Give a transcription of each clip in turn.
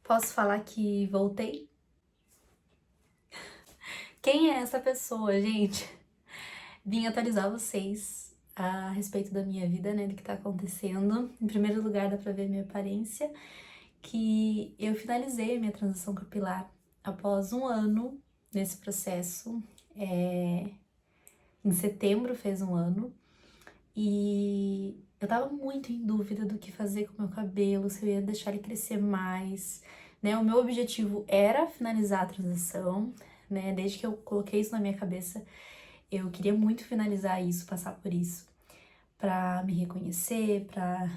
Posso falar que voltei? Quem é essa pessoa, gente? Vim atualizar vocês a respeito da minha vida, né, do que tá acontecendo. Em primeiro lugar, dá pra ver a minha aparência, que eu finalizei a minha transição capilar após um ano nesse processo. Em setembro fez um ano, e eu tava muito em dúvida do que fazer com o meu cabelo, se eu ia deixar ele crescer mais, né? O meu objetivo era finalizar a transição, né? Desde que eu coloquei isso na minha cabeça, eu queria muito finalizar isso, passar por isso, pra me reconhecer, pra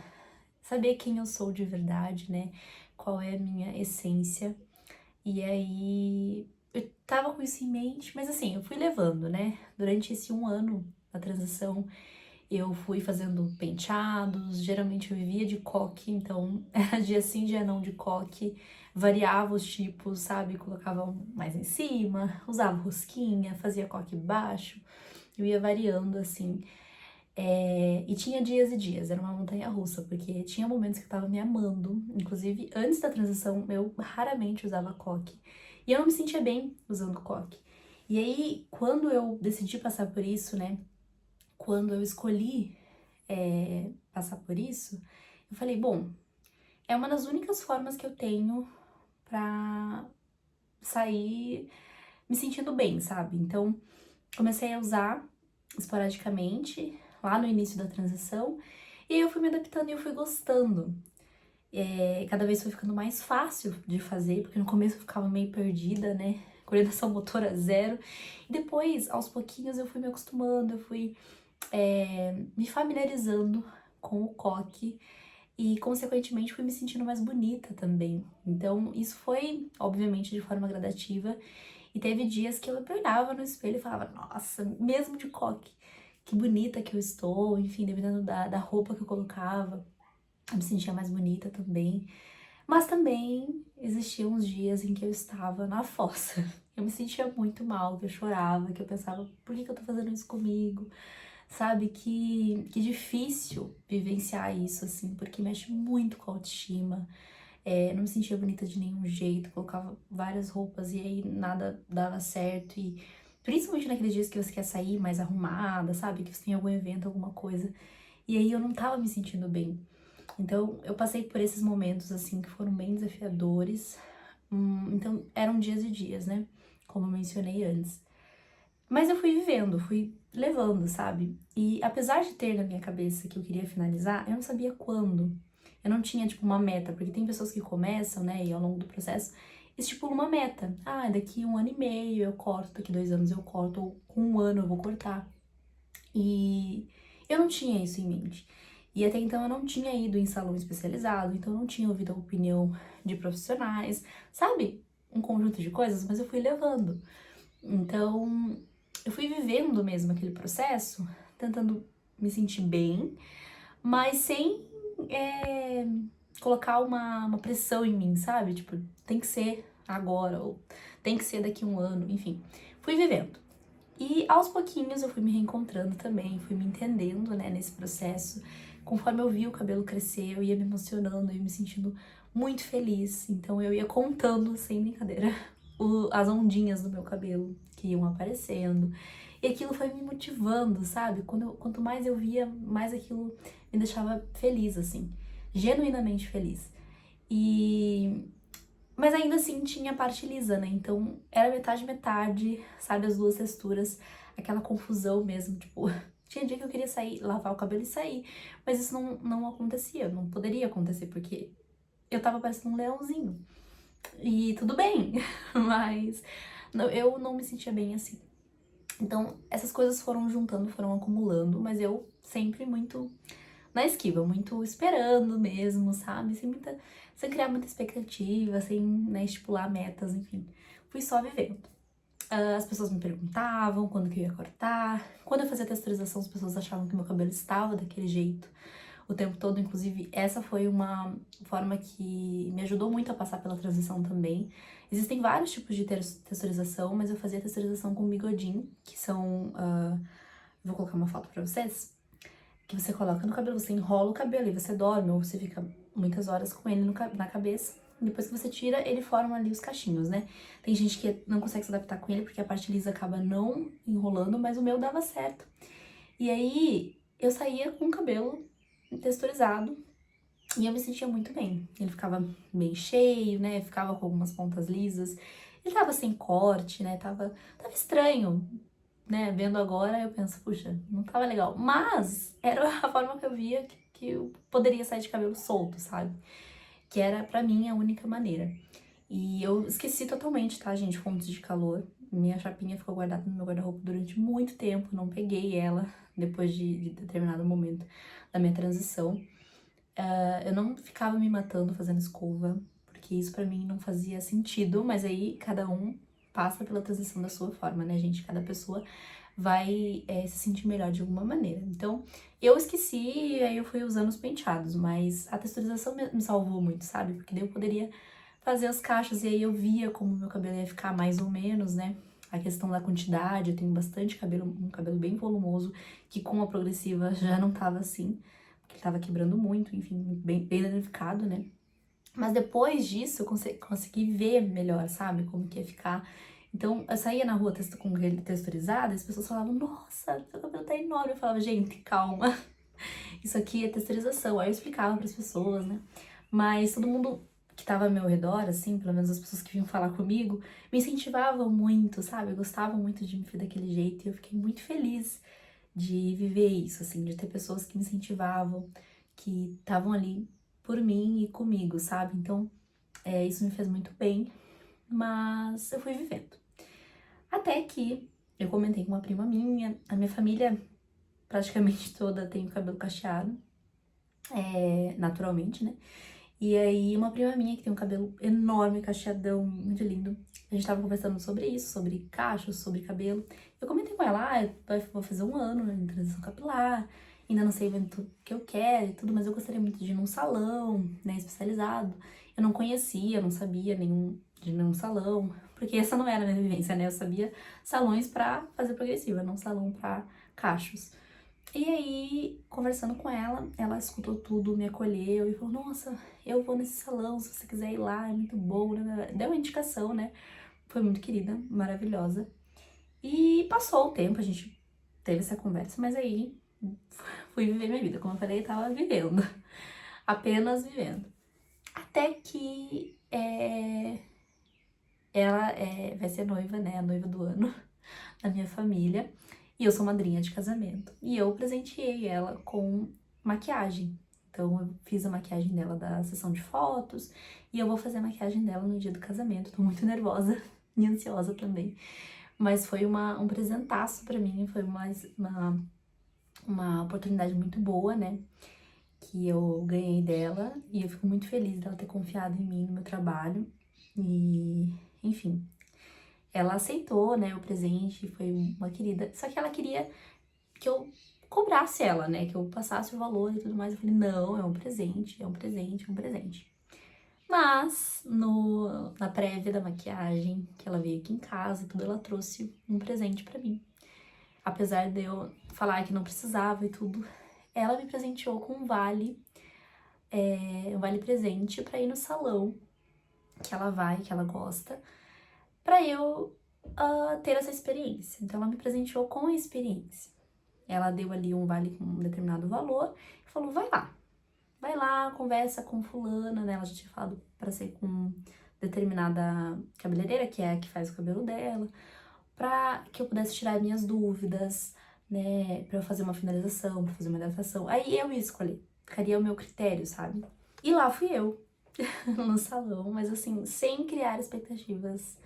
saber quem eu sou de verdade, né? Qual é a minha essência. E aí, eu tava com isso em mente, mas assim, eu fui levando, né? Durante esse um ano da transição, eu fui fazendo penteados, geralmente eu vivia de coque, então era dia sim, dia não de coque, variava os tipos, sabe? Colocava um mais em cima, usava rosquinha, fazia coque baixo, eu ia variando assim. E tinha dias e dias, era uma montanha russa, porque tinha momentos que eu tava me amando, inclusive antes da transição eu raramente usava coque, e eu não me sentia bem usando coque. E aí, quando eu decidi passar por isso, né? Quando eu escolhi passar por isso, eu falei, bom, é uma das únicas formas que eu tenho pra sair me sentindo bem, sabe? Então, comecei a usar esporadicamente, lá no início da transição, e aí eu fui me adaptando e eu fui gostando. Cada vez foi ficando mais fácil de fazer, porque no começo eu ficava meio perdida, né? Coordenação motora zero. E depois, aos pouquinhos, eu fui me acostumando, eu fui me familiarizando com o coque e, consequentemente, fui me sentindo mais bonita também. Então, isso foi, obviamente, de forma gradativa. E teve dias que eu me olhava no espelho e falava, nossa, mesmo de coque, que bonita que eu estou. Enfim, dependendo da roupa que eu colocava, eu me sentia mais bonita também. Mas também existiam uns dias em que eu estava na fossa. Eu me sentia muito mal, que eu chorava, que eu pensava, por que eu tô fazendo isso comigo? Sabe, que difícil vivenciar isso, assim, porque mexe muito com a autoestima. Não me sentia bonita de nenhum jeito, colocava várias roupas e aí nada dava certo. E principalmente naqueles dias que você quer sair mais arrumada, sabe, que você tem algum evento, alguma coisa. E aí eu não tava me sentindo bem. Então eu passei por esses momentos, assim, que foram bem desafiadores. Então eram dias e dias, né, como eu mencionei antes. Mas eu fui vivendo, fui levando, sabe? E apesar de ter na minha cabeça que eu queria finalizar, eu não sabia quando. Eu não tinha, tipo, uma meta, porque tem pessoas que começam, né, e ao longo do processo, estipulam uma meta. Ah, daqui um ano e meio eu corto, daqui 2 anos eu corto, ou com um ano eu vou cortar. E eu não tinha isso em mente. E até então eu não tinha ido em salão especializado, então eu não tinha ouvido a opinião de profissionais, sabe? Um conjunto de coisas, mas eu fui levando. Então, eu fui vivendo mesmo aquele processo, tentando me sentir bem, mas sem é, colocar uma pressão em mim, sabe? Tipo, tem que ser agora, ou tem que ser daqui a um ano, enfim. Fui vivendo. E aos pouquinhos eu fui me reencontrando também, fui me entendendo, né, nesse processo. Conforme eu vi o cabelo crescer, eu ia me emocionando, eu ia me sentindo muito feliz. Então eu ia contando, sem brincadeira, as ondinhas do meu cabelo que iam aparecendo. E aquilo foi me motivando, sabe? Quanto mais eu via, mais aquilo me deixava feliz, assim. Genuinamente feliz. E mas ainda assim tinha a parte lisa, né? Então era metade, metade, sabe? As duas texturas, aquela confusão mesmo, tipo, tinha dia que eu queria sair, lavar o cabelo e sair, mas isso não acontecia, não poderia acontecer, porque eu tava parecendo um leãozinho. E tudo bem, mas eu não me sentia bem assim. Então essas coisas foram juntando, foram acumulando, mas eu sempre muito na esquiva, muito esperando mesmo, sabe? Sem criar muita expectativa, sem, né, estipular metas, enfim. Fui só vivendo. As pessoas me perguntavam quando que eu ia cortar. Quando eu fazia texturização, as pessoas achavam que meu cabelo estava daquele jeito o tempo todo. Inclusive, essa foi uma forma que me ajudou muito a passar pela transição também. Existem vários tipos de texturização, mas eu fazia texturização com bigodinho, que são... vou colocar uma foto pra vocês que você coloca no cabelo, você enrola o cabelo e você dorme, ou você fica muitas horas com ele na cabeça. Depois que você tira, ele forma ali os cachinhos, né? Tem gente que não consegue se adaptar com ele porque a parte lisa acaba não enrolando, mas o meu dava certo. E aí, eu saía com o cabelo texturizado e eu me sentia muito bem. Ele ficava bem cheio, né? Ficava com algumas pontas lisas. Ele tava sem corte, né? Tava estranho, né? Vendo agora, eu penso, puxa, não tava legal. Mas era a forma que eu via que eu poderia sair de cabelo solto, sabe? Que era, pra mim, a única maneira. E eu esqueci totalmente, tá, gente? Fontes de calor. Minha chapinha ficou guardada no meu guarda-roupa durante muito tempo. Não peguei ela depois de determinado momento da minha transição. Eu não ficava me matando fazendo escova, porque isso pra mim não fazia sentido. Mas aí cada um passa pela transição da sua forma, né, gente? Cada pessoa vai se sentir melhor de alguma maneira. Então, eu esqueci e aí eu fui usando os penteados, mas a texturização me salvou muito, sabe? Porque daí eu poderia fazer os cachos e aí eu via como meu cabelo ia ficar mais ou menos, né? A questão da quantidade, eu tenho bastante cabelo, um cabelo bem volumoso, que com a progressiva já não tava assim, porque ele tava quebrando muito, enfim, bem danificado, né? Mas depois disso eu consegui ver melhor, sabe? Como que ia ficar. Então, eu saía na rua com ele texturizado e as pessoas falavam, nossa, seu cabelo tá enorme. Eu falava, gente, calma, isso aqui é texturização. Aí eu explicava pras pessoas, né? Mas todo mundo que tava ao meu redor, assim, pelo menos as pessoas que vinham falar comigo, me incentivavam muito, sabe? Gostavam muito de me ver daquele jeito. E eu fiquei muito feliz de viver isso, assim, de ter pessoas que me incentivavam, que estavam ali por mim e comigo, sabe? Então, isso me fez muito bem, mas eu fui vivendo. Até que eu comentei com uma prima minha, a minha família praticamente toda tem o cabelo cacheado, naturalmente, né? E aí uma prima minha que tem um cabelo enorme, cacheadão, muito lindo, a gente tava conversando sobre isso, sobre cachos, sobre cabelo. Eu comentei com ela, vou fazer um ano em transição capilar, ainda não sei muito o que eu quero e tudo, mas eu gostaria muito de ir num salão, né, especializado. Eu não conhecia, não sabia de nenhum salão, porque essa não era a minha vivência, né? Eu sabia salões pra fazer progressiva, não salão pra cachos. E aí, conversando com ela, ela escutou tudo, me acolheu e falou, nossa, eu vou nesse salão, se você quiser ir lá, é muito bom, né? Deu uma indicação, né? Foi muito querida, maravilhosa. E passou o tempo, a gente teve essa conversa, mas aí fui viver minha vida. Como eu falei, tava vivendo, apenas vivendo. Até que ela vai ser noiva, né? A noiva do ano da minha família. E eu sou madrinha de casamento. E eu presenteei ela com maquiagem. Então eu fiz a maquiagem dela da sessão de fotos. E eu vou fazer a maquiagem dela no dia do casamento. Tô muito nervosa e ansiosa também. Mas foi um presentaço pra mim. Foi uma oportunidade muito boa, né? Que eu ganhei dela. E eu fico muito feliz dela ter confiado em mim, no meu trabalho. E, enfim, ela aceitou, né, o presente, foi uma querida. Só que ela queria que eu cobrasse ela, né, que eu passasse o valor e tudo mais. Eu falei, não, é um presente, é um presente, é um presente. Mas, na prévia da maquiagem, que ela veio aqui em casa e tudo, ela trouxe um presente pra mim. Apesar de eu falar que não precisava e tudo, ela me presenteou com um vale presente pra ir no salão que ela vai, que ela gosta, pra eu ter essa experiência. Então ela me presenteou com a experiência. Ela deu ali um vale com um determinado valor e falou, vai lá, conversa com fulana, né? Ela já tinha falado pra ser com determinada cabeleireira, que é a que faz o cabelo dela, pra que eu pudesse tirar minhas dúvidas, né? Pra eu fazer uma finalização, pra fazer uma hidratação. Aí eu ia escolher, ficaria o meu critério, sabe? E lá fui eu, no salão, mas assim, sem criar expectativas,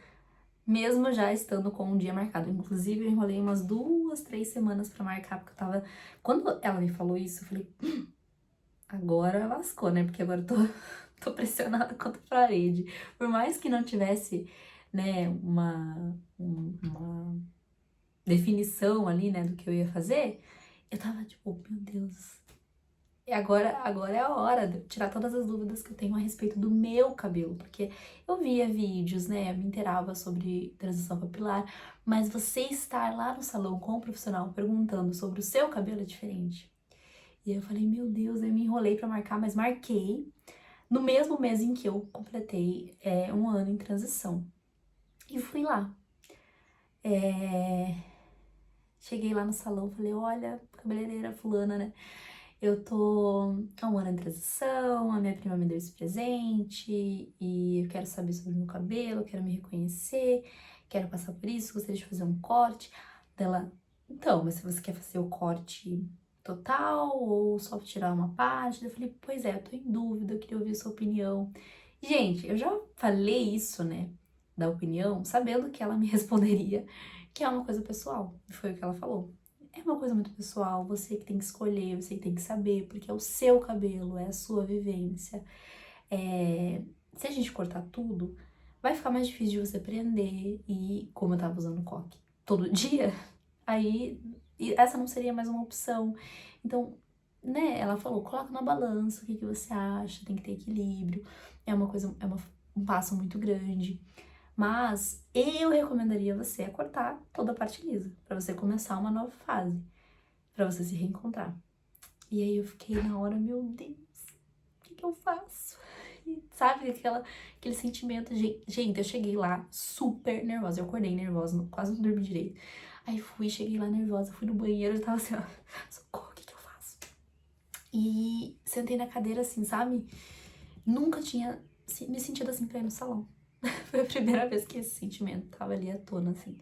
mesmo já estando com um dia marcado. Inclusive, eu enrolei umas 2, 3 semanas pra marcar, porque eu tava... Quando ela me falou isso, eu falei, agora lascou, né? Porque agora eu tô pressionada contra a parede. Por mais que não tivesse, né, uma definição ali, né, do que eu ia fazer, eu tava tipo, meu Deus, agora é a hora de eu tirar todas as dúvidas que eu tenho a respeito do meu cabelo, porque eu via vídeos, né, me inteirava sobre transição capilar, mas você estar lá no salão com o profissional perguntando sobre o seu cabelo é diferente. E aí eu falei, meu Deus, eu me enrolei pra marcar, mas marquei. no mesmo mês em que eu completei 1 ano em transição. E fui lá. Cheguei lá no salão, falei, olha, cabeleireira fulana, né? Eu tô há 1 ano em transição, a minha prima me deu esse presente e eu quero saber sobre o meu cabelo, quero me reconhecer, quero passar por isso, gostaria de fazer um corte. Dela, então, mas se você quer fazer o corte total ou só tirar uma parte? Eu falei, pois é, eu tô em dúvida, eu queria ouvir a sua opinião. Gente, eu já falei isso, né, da opinião, sabendo que ela me responderia que é uma coisa pessoal, e foi o que ela falou. É uma coisa muito pessoal, você que tem que escolher, você que tem que saber, porque é o seu cabelo, é a sua vivência. Se a gente cortar tudo, vai ficar mais difícil de você prender, e como eu tava usando coque todo dia, aí essa não seria mais uma opção. Então, né, ela falou, coloca na balança, o que que você acha, tem que ter equilíbrio, um passo muito grande. Mas eu recomendaria você a cortar toda a parte lisa, pra você começar uma nova fase, pra você se reencontrar. E aí eu fiquei na hora, meu Deus, o que que eu faço? E sabe aquele sentimento de... Gente, eu cheguei lá super nervosa, eu acordei nervosa, quase não dormi direito. Aí cheguei lá nervosa, fui no banheiro, eu tava assim, ó, socorro, o que que eu faço? E sentei na cadeira assim, sabe? Nunca tinha me sentido assim pra ir no salão. Foi a primeira vez que esse sentimento tava ali à tona, assim.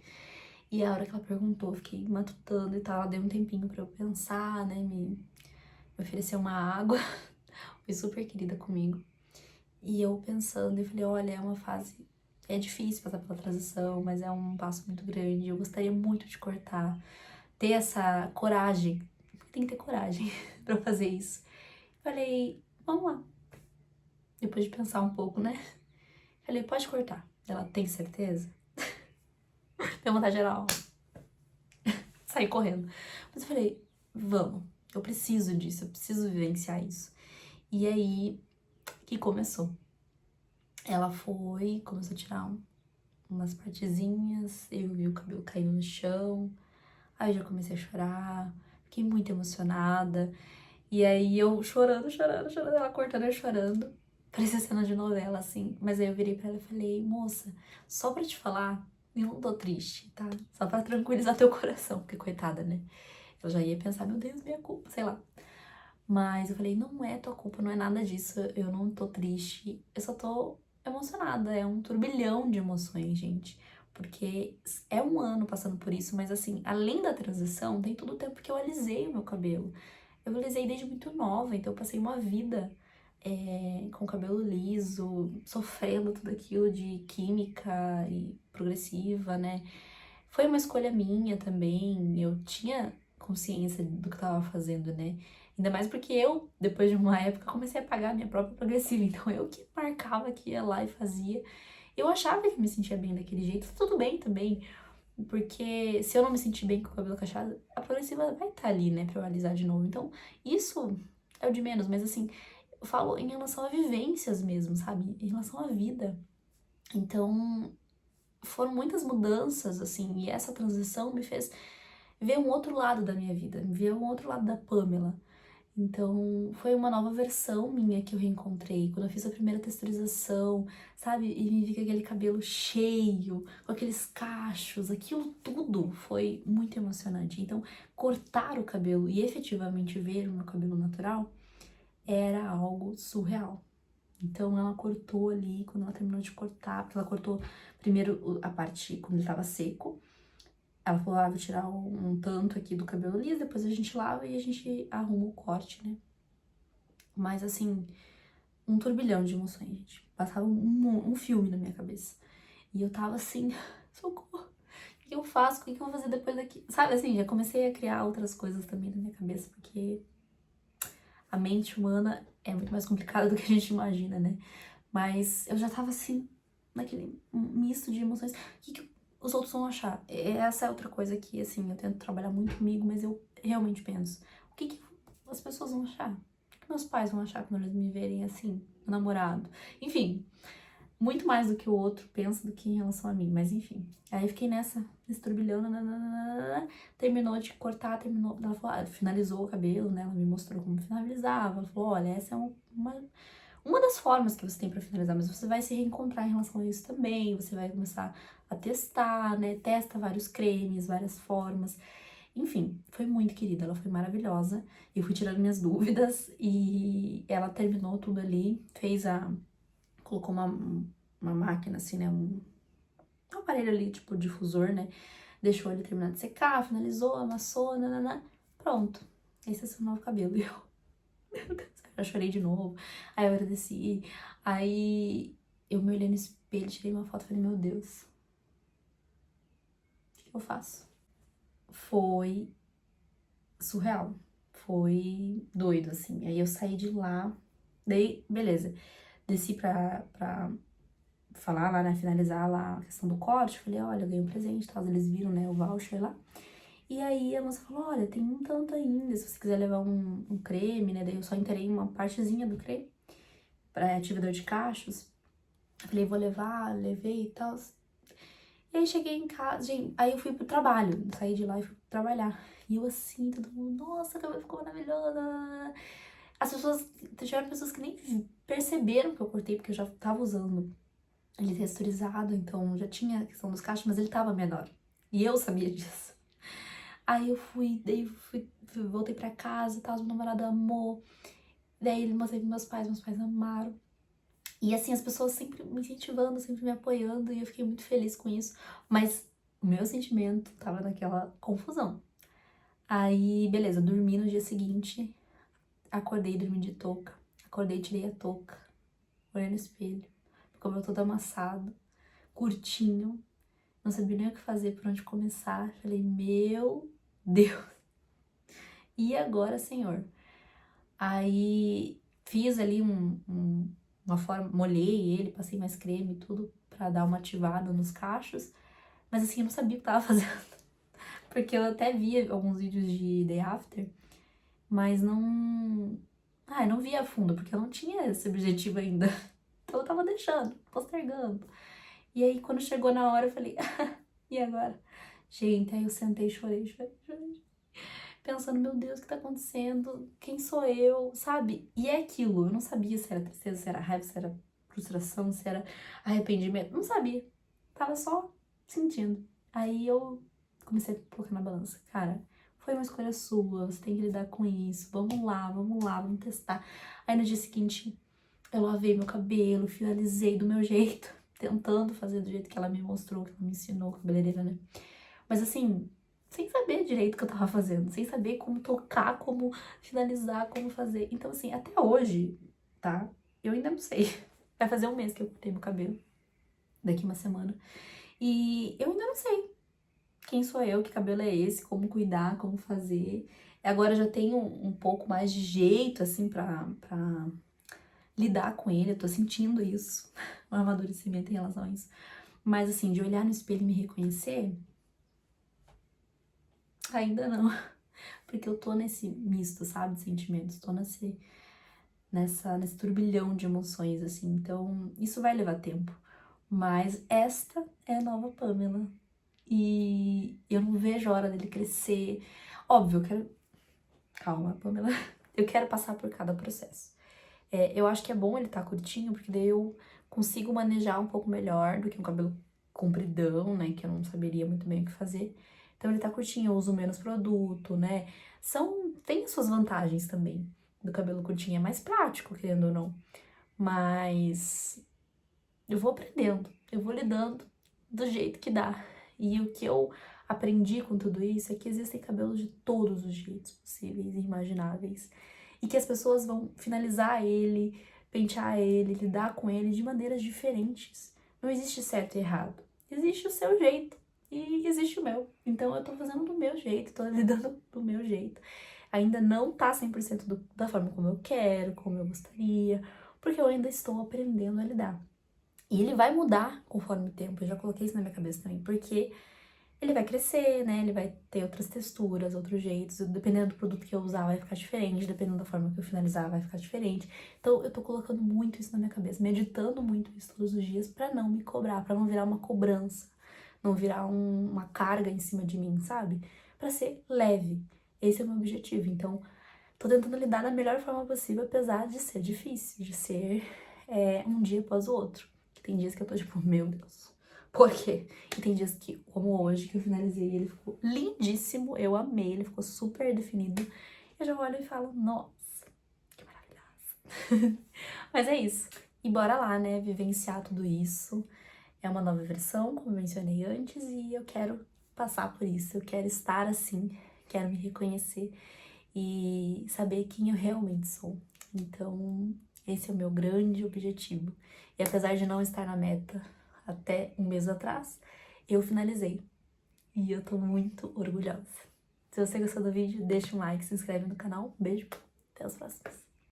E a hora que ela perguntou, eu fiquei matutando e tal. Ela deu um tempinho pra eu pensar, né? Me ofereceu uma água. Foi super querida comigo. E eu pensando, eu falei, olha, é uma fase... É difícil passar pela transição, mas é um passo muito grande. Eu gostaria muito de cortar. Ter essa coragem. Porque tem que ter coragem pra fazer isso. Falei, vamos lá. Depois de pensar um pouco, né? Falei, pode cortar. Ela, tem certeza? Deu vontade de geral. Saí correndo. Mas eu falei, vamos, eu preciso disso, eu preciso vivenciar isso. E aí que começou. Ela começou a tirar umas partezinhas, eu vi o cabelo caindo no chão, aí eu já comecei a chorar, fiquei muito emocionada. E aí eu chorando, ela cortando e chorando. Parecia cena de novela, assim. Mas aí eu virei pra ela e falei, moça, só pra te falar, eu não tô triste, tá? Só pra tranquilizar teu coração, porque coitada, né? Eu já ia pensar, meu Deus, minha culpa, sei lá. Mas eu falei, não é tua culpa, não é nada disso, eu não tô triste, eu só tô emocionada, é um turbilhão de emoções, gente. Porque é 1 ano passando por isso, mas assim, além da transição, tem todo o tempo que eu alisei o meu cabelo. Eu alisei desde muito nova, então eu passei uma vida com cabelo liso, sofrendo tudo aquilo de química e progressiva, né? Foi uma escolha minha também, eu tinha consciência do que eu tava fazendo, né? Ainda mais porque eu, depois de uma época, comecei a pagar a minha própria progressiva, então eu que marcava, que ia lá e fazia. Eu achava que me sentia bem daquele jeito, tudo bem também, porque se eu não me sentir bem com o cabelo cacheado, a progressiva vai estar ali, né, pra eu alisar de novo. Então, isso é o de menos, mas assim, eu falo em relação a vivências mesmo, sabe? Em relação à vida. Então, foram muitas mudanças, assim, e essa transição me fez ver um outro lado da minha vida, ver um outro lado da Pamela. Então, foi uma nova versão minha que eu reencontrei, quando eu fiz a primeira texturização, sabe? E me vi com aquele cabelo cheio, com aqueles cachos, aquilo tudo foi muito emocionante. Então, cortar o cabelo e efetivamente ver o meu cabelo natural era algo surreal. Então ela cortou ali, quando ela terminou de cortar, porque ela cortou primeiro a parte quando ele tava seco. Ela falou, vou tirar um tanto aqui do cabelo liso, depois a gente lava e a gente arruma o corte, né? Mas assim, um turbilhão de emoções, gente. Passava um filme na minha cabeça. E eu tava assim, socorro, o que eu faço? O que eu vou fazer depois daqui? Sabe assim, já comecei a criar outras coisas também na minha cabeça, porque a mente humana é muito mais complicada do que a gente imagina, né? Mas eu já tava assim, naquele misto de emoções. O que os outros vão achar? Essa é outra coisa que, assim, eu tento trabalhar muito comigo, mas eu realmente penso. O que as pessoas vão achar? O que meus pais vão achar quando eles me verem assim, meu namorado? Enfim, muito mais do que o outro pensa do que em relação a mim, mas enfim. Aí eu fiquei nesse turbilhão, nananana, terminou de cortar, terminou, ela falou, finalizou o cabelo, né? Ela me mostrou como finalizava, ela falou, olha, essa é uma das formas que você tem pra finalizar, mas você vai se reencontrar em relação a isso também, você vai começar a testar, né? Testa vários cremes, várias formas. Enfim, foi muito querida, ela foi maravilhosa. Eu fui tirando minhas dúvidas e ela terminou tudo ali, colocou uma máquina assim, né? Um aparelho ali, tipo difusor, né? Deixou ele terminar de secar, finalizou, amassou, nananã, pronto. Esse é seu novo cabelo. E eu, meu Deus, eu chorei de novo. Aí eu agradeci. Aí eu me olhei no espelho, tirei uma foto e falei, meu Deus, o que eu faço? Foi surreal. Foi doido, assim. Aí eu saí de lá, daí, beleza. Desci pra falar lá, né, finalizar lá a questão do corte. Falei, olha, eu ganhei um presente, tal. Eles viram, né, o voucher lá. E aí a moça falou, olha, tem um tanto ainda, se você quiser levar um creme, né? Daí eu só inteirei uma partezinha do creme pra atividade de cachos. Falei, vou levar, levei e tal. E aí cheguei em casa, gente, aí eu fui pro trabalho, saí de lá e fui trabalhar. E eu assim, todo mundo, nossa, a cabelo ficou maravilhosa. As pessoas, tiveram pessoas que nem perceberam que eu cortei, porque eu já tava usando ele texturizado, então já tinha a questão dos cachos, mas ele tava menor. E eu sabia disso. Aí eu fui, voltei pra casa e tal, meu namorado amou. Daí ele mostrei pros meus pais amaram. E assim, as pessoas sempre me incentivando, sempre me apoiando, e eu fiquei muito feliz com isso. Mas o meu sentimento tava naquela confusão. Aí, beleza, dormi no dia seguinte, acordei, dormi de touca. Acordei, tirei a touca, olhei no espelho, ficou meu todo amassado, curtinho, não sabia nem o que fazer, por onde começar. Falei, meu Deus, e agora, Senhor? Aí fiz ali uma forma, molhei ele, passei mais creme e tudo pra dar uma ativada nos cachos. Mas assim, eu não sabia o que tava fazendo. Porque eu até via alguns vídeos de Day After, mas não. Ah, eu não via a fundo, porque eu não tinha esse objetivo ainda. Então eu tava deixando, postergando. E aí, quando chegou na hora, eu falei, e agora? Gente, aí eu sentei, chorei, chorei, chorei. Pensando, meu Deus, o que tá acontecendo? Quem sou eu? Sabe? E é aquilo, eu não sabia se era tristeza, se era raiva, se era frustração, se era arrependimento. Não sabia. Tava só sentindo. Aí eu comecei a colocar na balança. Cara, foi uma escolha sua, você tem que lidar com isso. Vamos lá, vamos testar. Aí no dia seguinte, eu lavei meu cabelo, finalizei do meu jeito, tentando fazer do jeito que ela me mostrou, que ela me ensinou, cabeleireira, né? Mas assim, sem saber direito o que eu tava fazendo, sem saber como tocar, como finalizar, como fazer. Então, assim, até hoje, tá? Eu ainda não sei. Vai fazer um mês que eu cortei meu cabelo, daqui uma semana. E eu ainda não sei quem sou eu, que cabelo é esse, como cuidar, como fazer. Agora eu já tenho um pouco mais de jeito, assim, pra lidar com ele. Eu tô sentindo isso, um amadurecimento em relação a isso. Mas, assim, de olhar no espelho e me reconhecer, ainda não. Porque eu tô nesse misto, sabe, de sentimentos. Tô nesse turbilhão de emoções, assim. Então, isso vai levar tempo. Mas esta é a nova Pamela. E eu não vejo a hora dele crescer. Óbvio, eu quero. Calma, Pamela. Eu quero passar por cada processo. Eu acho que é bom ele tá curtinho, porque daí eu consigo manejar um pouco melhor do que um cabelo compridão, né? Que eu não saberia muito bem o que fazer. Então ele tá curtinho, eu uso menos produto, né? Tem suas vantagens também do cabelo curtinho. É mais prático, querendo ou não. Mas eu vou aprendendo, eu vou lidando do jeito que dá. E o que eu aprendi com tudo isso é que existem cabelos de todos os jeitos possíveis e imagináveis. E que as pessoas vão finalizar ele, pentear ele, lidar com ele de maneiras diferentes. Não existe certo e errado. Existe o seu jeito e existe o meu. Então eu tô fazendo do meu jeito, tô lidando do meu jeito. Ainda não tá 100% da forma como eu quero, como eu gostaria, porque eu ainda estou aprendendo a lidar. E ele vai mudar conforme o tempo, eu já coloquei isso na minha cabeça também, porque ele vai crescer, né? Ele vai ter outras texturas, outros jeitos. Dependendo do produto que eu usar, vai ficar diferente. Dependendo da forma que eu finalizar, vai ficar diferente. Então, eu tô colocando muito isso na minha cabeça, meditando muito isso todos os dias pra não me cobrar, pra não virar uma cobrança, não virar uma carga em cima de mim, sabe? Pra ser leve. Esse é o meu objetivo. Então, tô tentando lidar da melhor forma possível, apesar de ser difícil, de ser um dia após o outro. Tem dias que eu tô tipo, meu Deus, por quê? E tem dias que, como hoje, que eu finalizei, ele ficou lindíssimo, eu amei, ele ficou super definido. Eu já olho e falo, nossa, que maravilhosa. Mas é isso. E bora lá, né, vivenciar tudo isso. É uma nova versão, como eu mencionei antes, e eu quero passar por isso. Eu quero estar assim, quero me reconhecer e saber quem eu realmente sou. Então, esse é o meu grande objetivo. E apesar de não estar na meta até um mês atrás, eu finalizei. E eu tô muito orgulhosa. Se você gostou do vídeo, deixa um like, se inscreve no canal. Beijo, até os próximos.